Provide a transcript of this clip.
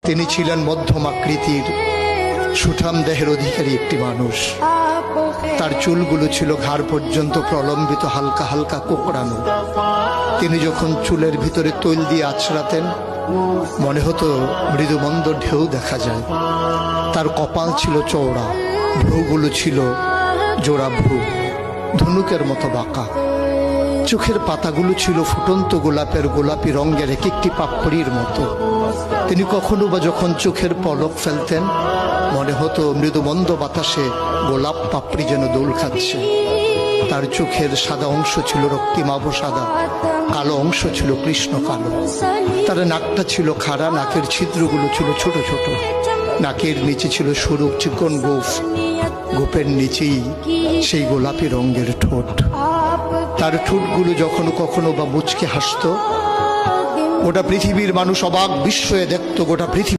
তিনি ছিলেন মধ্যম আকৃতির সুঠাম দেহের অধিকারী একটি মানুষ। তার চুলগুলো ছিল ঘাড় পর্যন্ত প্রলম্বিত, হালকা হালকা কোকড়ানো। তিনি যখন চুলের ভিতরে তৈল দিয়ে আছড়াতেন, মনে হতো মৃদুমন্দ ঢেউ দেখা যায়। তার কপাল ছিল চওড়া, ভ্রুগুলো ছিল জোড়া ভ্রু, ধনুকের মতো বাঁকা। চোখের পাতাগুলো ছিল ফুটন্ত গোলাপের গোলাপি রঙের এক একটি পাপড়ির মতো। তিনি কখনো বা যখন চোখের পলক ফেলতেন, মনে হতো মৃদুমন্দ বাতাসে গোলাপ পাপড়ি যেন দোল খাচ্ছে। তার চোখের সাদা অংশ ছিল রক্তিমাভ সাদা, কালো অংশ ছিল কৃষ্ণ কালো। তার নাকটা ছিল খাড়া, নাকের ছিদ্রগুলো ছিল ছোট ছোট। নাকের নিচে ছিল সরু চিকন গোঁফ, গোঁফের নিচেই সেই গোলাপি রঙের ঠোঁট। তার ঠোঁটগুলো যখন কখনো বা মুচকে হাসত, গোটা পৃথিবীর মানুষ অবাক বিস্ময়ে দেখত। গোটা পৃথিবী